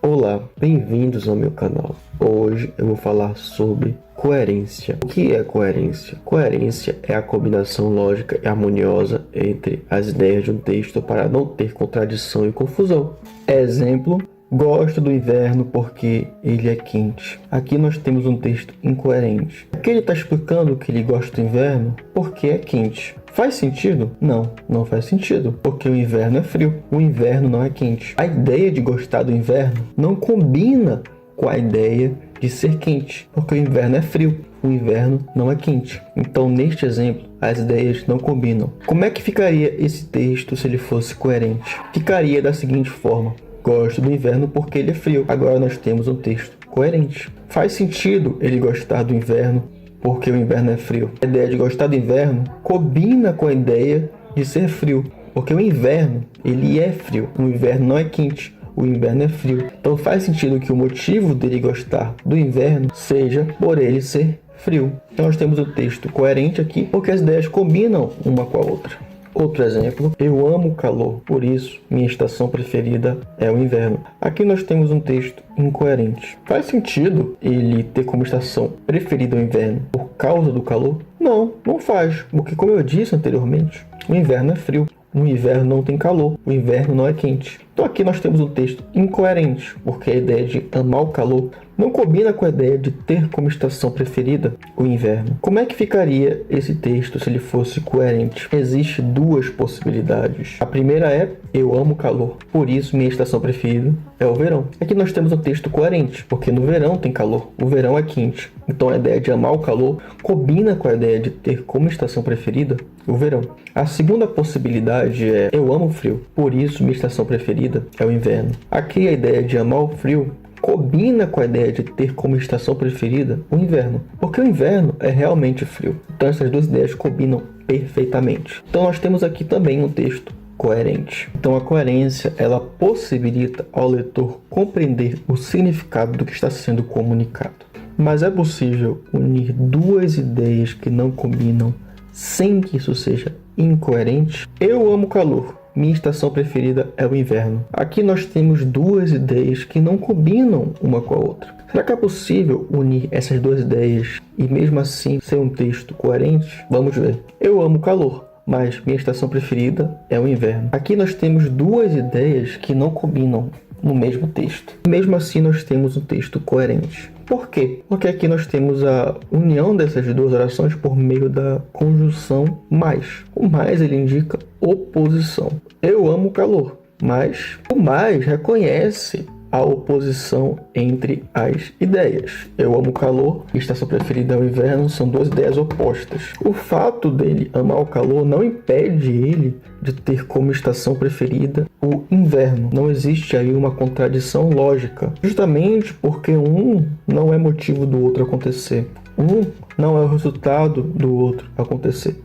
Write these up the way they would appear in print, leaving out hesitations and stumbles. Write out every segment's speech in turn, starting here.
Olá, bem-vindos ao meu canal. Hoje eu vou falar sobre coerência. O que é coerência? Coerência é a combinação lógica e harmoniosa entre as ideias de um texto para não ter contradição e confusão. Exemplo: gosto do inverno porque ele é quente. Aqui nós temos um texto incoerente. Aqui ele está explicando que ele gosta do inverno porque é quente. Faz sentido? Não, não faz sentido, porque o inverno é frio, o inverno não é quente. A ideia de gostar do inverno não combina com a ideia de ser quente, porque o inverno é frio, o inverno não é quente. Então, neste exemplo, as ideias não combinam. Como é que ficaria esse texto se ele fosse coerente? Ficaria da seguinte forma: gosto do inverno porque ele é frio. Agora nós temos um texto coerente. Faz sentido ele gostar do inverno porque o inverno é frio. A ideia de gostar do inverno combina com a ideia de ser frio, porque o inverno, ele é frio. O inverno não é quente, o inverno é frio. Então faz sentido que o motivo dele gostar do inverno seja por ele ser frio. Então nós temos o texto coerente aqui, porque as ideias combinam uma com a outra. Outro exemplo: eu amo o calor, por isso minha estação preferida é o inverno. Aqui nós temos um texto incoerente. Faz sentido ele ter como estação preferida o inverno por causa do calor? Não, não faz, porque como eu disse anteriormente, o inverno é frio. O inverno não tem calor, o inverno não é quente. Então aqui nós temos um texto incoerente, porque a ideia de amar o calor não combina com a ideia de ter como estação preferida o inverno. Como é que ficaria esse texto se ele fosse coerente? Existem duas possibilidades. A primeira é: eu amo o calor, por isso minha estação preferida é o verão. Aqui nós temos um texto coerente, porque no verão tem calor, o verão é quente. Então a ideia de amar o calor combina com a ideia de ter como estação preferida o verão. A segunda possibilidade é: eu amo o frio, por isso minha estação preferida é o inverno. Aqui a ideia de amar o frio combina com a ideia de ter como estação preferida o inverno, porque o inverno é realmente frio. Então essas duas ideias combinam perfeitamente. Então nós temos aqui também um texto coerente. Então a coerência, ela possibilita ao leitor compreender o significado do que está sendo comunicado. Mas é possível unir duas ideias que não combinam sem que isso seja incoerente? Eu amo calor, minha estação preferida é o inverno. Aqui nós temos duas ideias que não combinam uma com a outra. Será que é possível unir essas duas ideias e mesmo assim ser um texto coerente? Vamos ver. Eu amo calor, mas minha estação preferida é o inverno. Aqui nós temos duas ideias que não combinam no mesmo texto. Mesmo assim nós temos um texto coerente. Por quê? Porque aqui nós temos a união dessas duas orações por meio da conjunção mais. O mais ele indica oposição. Eu amo o calor, mas o mais reconhece a oposição entre as ideias. Eu amo o calor e estação preferida é o inverno, são duas ideias opostas. O fato dele amar o calor não impede ele de ter como estação preferida o inverno. Não existe aí uma contradição lógica, justamente porque um não é motivo do outro acontecer. Um não é o resultado do outro acontecer.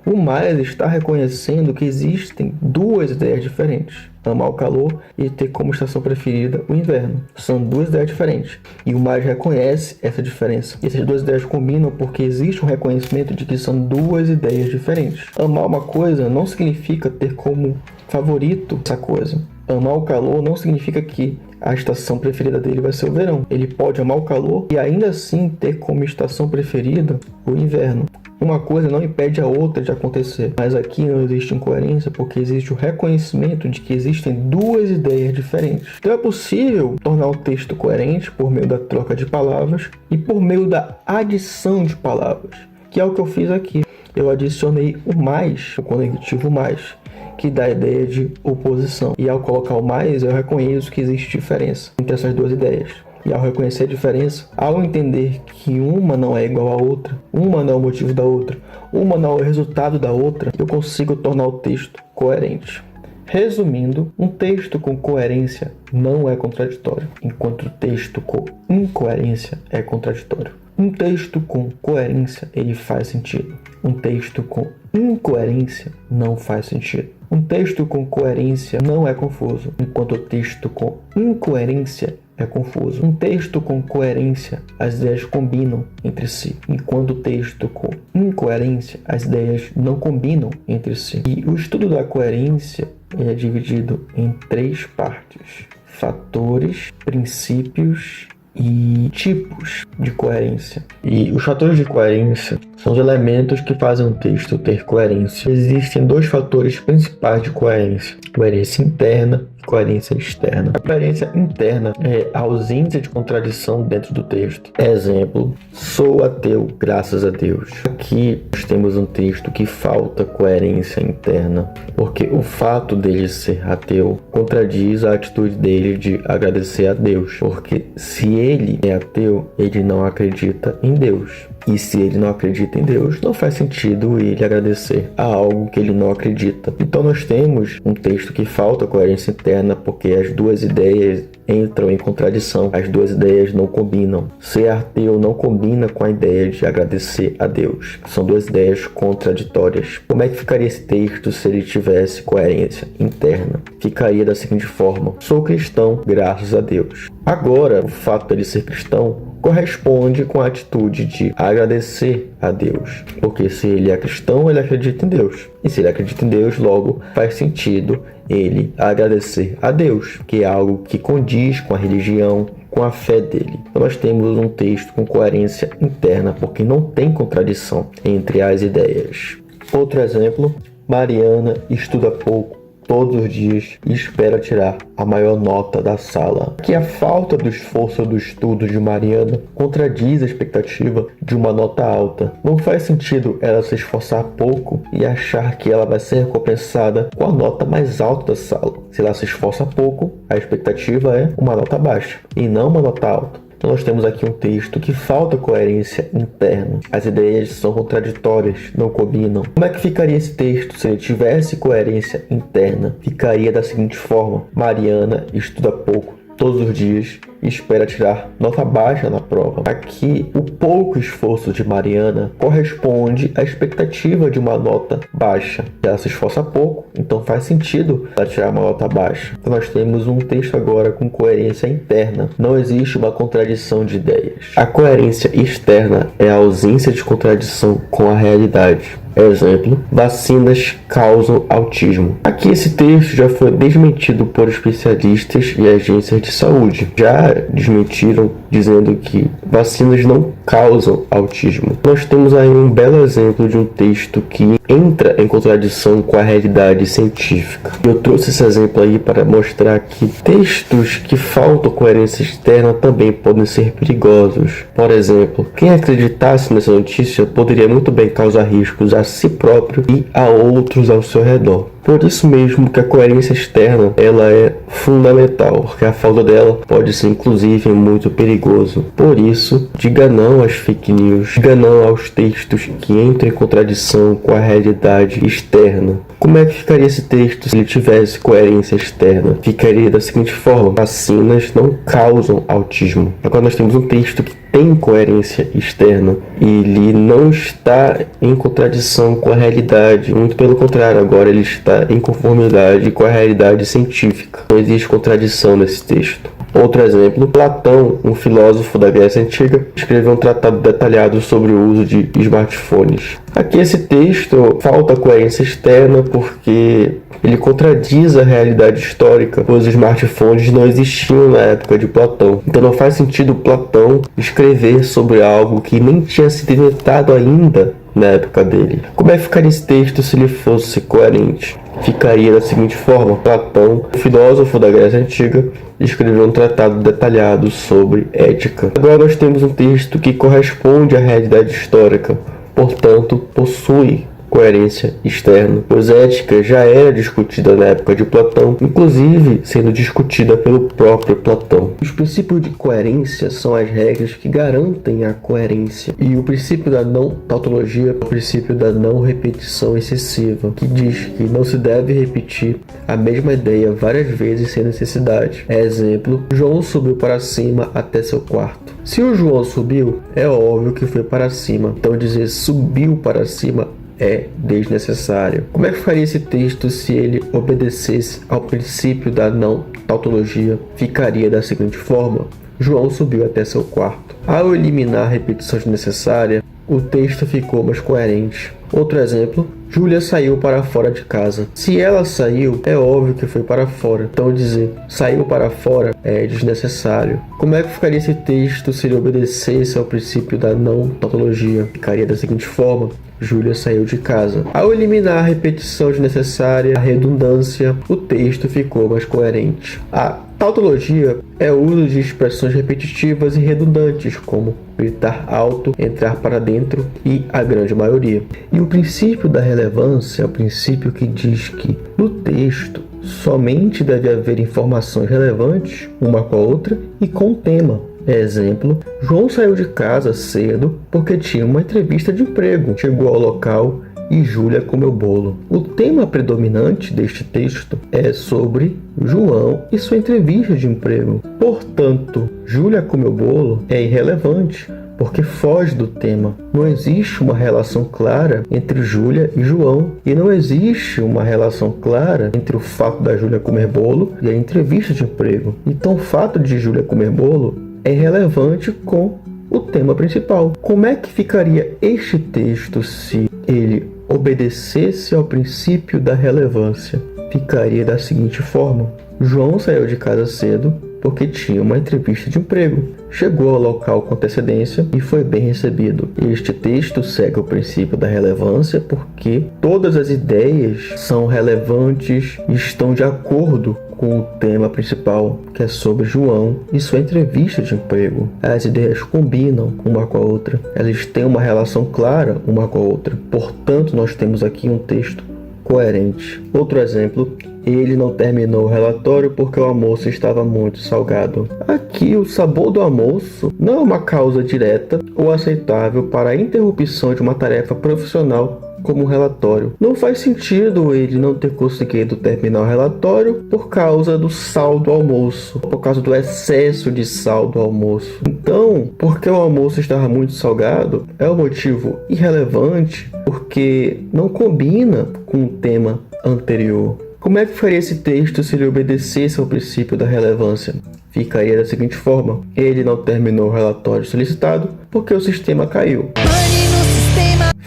O mais está reconhecendo que existem duas ideias diferentes: amar o calor e ter como estação preferida o inverno. São duas ideias diferentes. E o mais reconhece essa diferença. E essas duas ideias combinam porque existe um reconhecimento de que são duas ideias diferentes. Amar uma coisa não significa ter como favorito essa coisa. Amar o calor não significa que a estação preferida dele vai ser o verão. Ele pode amar o calor e ainda assim ter como estação preferida o inverno. Uma coisa não impede a outra de acontecer, mas aqui não existe incoerência porque existe o reconhecimento de que existem duas ideias diferentes. Então é possível tornar o texto coerente por meio da troca de palavras e por meio da adição de palavras, que é o que eu fiz aqui. Eu adicionei o mais, o conectivo mais, que dá a ideia de oposição. E ao colocar o mais, eu reconheço que existe diferença entre essas duas ideias. E ao reconhecer a diferença, ao entender que uma não é igual à outra, uma não é o motivo da outra, uma não é o resultado da outra, eu consigo tornar o texto coerente. Resumindo, um texto com coerência não é contraditório, enquanto o texto com incoerência é contraditório. Um texto com coerência, ele faz sentido. Um texto com incoerência não faz sentido. Um texto com coerência não é confuso, enquanto o texto com incoerência é confuso. Um texto com coerência, as ideias combinam entre si, enquanto o texto com incoerência, as ideias não combinam entre si. E o estudo da coerência é dividido em três partes: fatores, princípios e tipos de coerência. E os fatores de coerência são os elementos que fazem um texto ter coerência. Existem dois fatores principais de coerência: coerência interna e coerência externa. A coerência interna é a ausência de contradição dentro do texto. Exemplo: sou ateu, graças a Deus. Aqui nós temos um texto que falta coerência interna, porque o fato dele ser ateu contradiz a atitude dele de agradecer a Deus, porque se ele é ateu, ele não acredita em Deus. E se ele não acredita em Deus, não faz sentido ele agradecer a algo que ele não acredita. Então nós temos um texto que falta coerência interna, porque as duas ideias entram em contradição. As duas ideias não combinam. Ser ateu não combina com a ideia de agradecer a Deus. São duas ideias contraditórias. Como é que ficaria esse texto se ele tivesse coerência interna? Ficaria da seguinte forma: sou cristão, graças a Deus. Agora, o fato dele ser cristão corresponde com a atitude de agradecer a Deus, porque se ele é cristão, ele acredita em Deus, e se ele acredita em Deus, logo faz sentido ele agradecer a Deus, que é algo que condiz com a religião, com a fé dele. Então nós temos um texto com coerência interna, porque não tem contradição entre as ideias. Outro exemplo: Mariana estuda pouco todos os dias e espera tirar a maior nota da sala. Aqui a falta do esforço do estudo de Mariana contradiz a expectativa de uma nota alta. Não faz sentido ela se esforçar pouco e achar que ela vai ser recompensada com a nota mais alta da sala. Se ela se esforça pouco, a expectativa é uma nota baixa e não uma nota alta. Então nós temos aqui um texto que falta coerência interna. As ideias são contraditórias, não combinam. Como é que ficaria esse texto se ele tivesse coerência interna? Ficaria da seguinte forma: Mariana estuda pouco todos os dias e espera tirar nota baixa na prova. Aqui, o pouco esforço de Mariana corresponde à expectativa de uma nota baixa. Ela se esforça pouco, então faz sentido ela tirar uma nota baixa. Então nós temos um texto agora com coerência interna. Não existe uma contradição de ideias. A coerência externa é a ausência de contradição com a realidade. Exemplo: vacinas causam autismo. Aqui esse texto já foi desmentido por especialistas e agências de saúde. Já desmentiram dizendo que vacinas não causam autismo. Nós temos aí um belo exemplo de um texto que entra em contradição com a realidade científica. Eu trouxe esse exemplo aí para mostrar que textos que faltam coerência externa também podem ser perigosos. Por exemplo, quem acreditasse nessa notícia poderia muito bem causar riscos a si próprio e a outros ao seu redor. Por isso mesmo que a coerência externa ela é fundamental, porque a falta dela pode ser inclusive muito perigoso. Por isso, diga não às fake news, diga não aos textos que entram em contradição com a realidade externa. Como é que ficaria esse texto se ele tivesse coerência externa? Ficaria da seguinte forma: vacinas não causam autismo. Agora nós temos um texto que tem coerência externa e ele não está em contradição com a realidade, muito pelo contrário, agora ele está em conformidade com a realidade científica. Não existe contradição nesse texto. Outro exemplo: Platão, um filósofo da Grécia Antiga, escreveu um tratado detalhado sobre o uso de smartphones. Aqui esse texto falta coerência externa porque ele contradiz a realidade histórica, pois os smartphones não existiam na época de Platão. Então não faz sentido Platão escrever sobre algo que nem tinha sido inventado ainda na época dele. Como é que ficaria esse texto se ele fosse coerente? Ficaria da seguinte forma: Platão, filósofo da Grécia Antiga, escreveu um tratado detalhado sobre ética. Agora nós temos um texto que corresponde à realidade histórica, portanto possui coerência externa, pois ética já era discutida na época de Platão, inclusive sendo discutida pelo próprio Platão. Os princípios de coerência são as regras que garantem a coerência, e o princípio da não tautologia é o princípio da não repetição excessiva, que diz que não se deve repetir a mesma ideia várias vezes sem necessidade. Exemplo: João subiu para cima até seu quarto. Se o João subiu, é óbvio que foi para cima, então dizer subiu para cima é desnecessário. Como é que faria esse texto se ele obedecesse ao princípio da não tautologia? Ficaria da seguinte forma: João subiu até seu quarto. Ao eliminar a repetição desnecessária, o texto ficou mais coerente. Outro exemplo: Júlia saiu para fora de casa. Se ela saiu, é óbvio que foi para fora. Então dizer saiu para fora é desnecessário. Como é que ficaria esse texto se ele obedecesse ao princípio da não tautologia? Ficaria da seguinte forma: Júlia saiu de casa. Ao eliminar a repetição desnecessária, a redundância, o texto ficou mais coerente. A tautologia é o uso de expressões repetitivas e redundantes, como gritar alto, entrar para dentro e a grande maioria. E o princípio da relevância é o princípio que diz que no texto somente deve haver informações relevantes, uma com a outra e com o tema. Exemplo: João saiu de casa cedo porque tinha uma entrevista de emprego. Chegou ao local e Júlia comeu bolo. O tema predominante deste texto é sobre João e sua entrevista de emprego. Portanto, Júlia comeu bolo é irrelevante, porque foge do tema. Não existe uma relação clara entre Júlia e João, e não existe uma relação clara entre o fato da Júlia comer bolo e a entrevista de emprego. Então, o fato de Júlia comer bolo é relevante com o tema principal. Como é que ficaria este texto se ele obedecesse ao princípio da relevância? Ficaria da seguinte forma: João saiu de casa cedo porque tinha uma entrevista de emprego. Chegou ao local com antecedência e foi bem recebido. Este texto segue o princípio da relevância porque todas as ideias são relevantes e estão de acordo com o tema principal, que é sobre João e sua entrevista de emprego. As ideias combinam uma com a outra, elas têm uma relação clara uma com a outra. Portanto, nós temos aqui um texto coerente. Outro exemplo: ele não terminou o relatório porque o almoço estava muito salgado. Aqui, o sabor do almoço não é uma causa direta ou aceitável para a interrupção de uma tarefa profissional como um relatório. Não faz sentido ele não ter conseguido terminar o relatório por causa do sal do almoço, por causa do excesso de sal do almoço. Então, porque o almoço estava muito salgado, é um motivo irrelevante, porque não combina com o tema anterior. Como é que faria esse texto se ele obedecesse ao princípio da relevância? Ficaria da seguinte forma: ele não terminou o relatório solicitado porque o sistema caiu.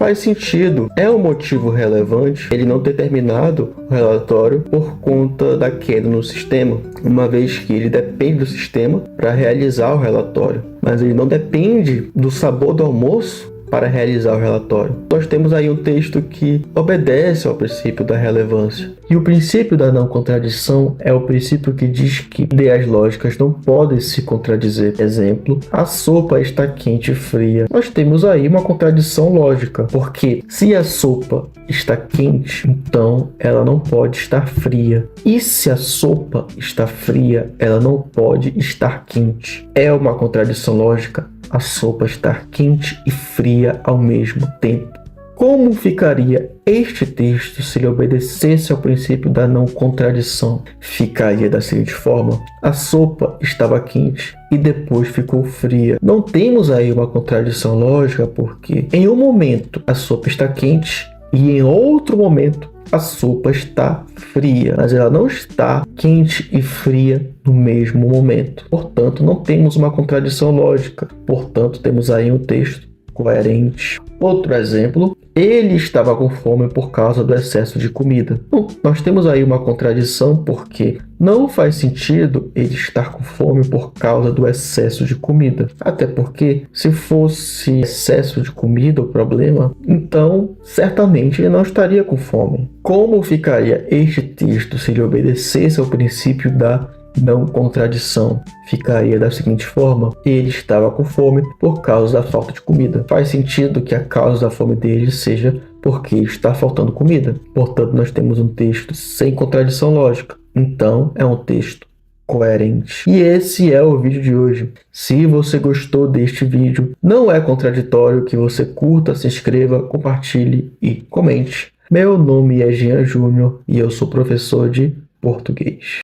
Faz sentido, é um motivo relevante ele não ter terminado o relatório por conta da queda no sistema, uma vez que ele depende do sistema para realizar o relatório, mas ele não depende do sabor do almoço para realizar o relatório. Nós temos aí um texto que obedece ao princípio da relevância. E o princípio da não contradição é o princípio que diz que ideias lógicas não podem se contradizer. Exemplo: a sopa está quente e fria. Nós temos aí uma contradição lógica, porque se a sopa está quente, então ela não pode estar fria. E se a sopa está fria, ela não pode estar quente. É uma contradição lógica a sopa estar quente e fria ao mesmo tempo. Como ficaria este texto se ele obedecesse ao princípio da não contradição? Ficaria da seguinte forma: a sopa estava quente e depois ficou fria. Não temos aí uma contradição lógica, porque em um momento a sopa está quente e em outro momento a sopa está fria, mas ela não está quente e fria no mesmo momento. Portanto, não temos uma contradição lógica. Portanto, temos aí um texto coerente. Outro exemplo: ele estava com fome por causa do excesso de comida. Bom, nós temos aí uma contradição porque não faz sentido ele estar com fome por causa do excesso de comida. Até porque, se fosse excesso de comida o problema, então certamente ele não estaria com fome. Como ficaria este texto se ele obedecesse ao princípio da não contradição? Ficaria da seguinte forma: ele estava com fome por causa da falta de comida. Faz sentido que a causa da fome dele seja porque está faltando comida. Portanto, nós temos um texto sem contradição lógica. Então, é um texto coerente. E esse é o vídeo de hoje. Se você gostou deste vídeo, não é contraditório que você curta, se inscreva, compartilhe e comente. Meu nome é Jean Júnior e eu sou professor de português.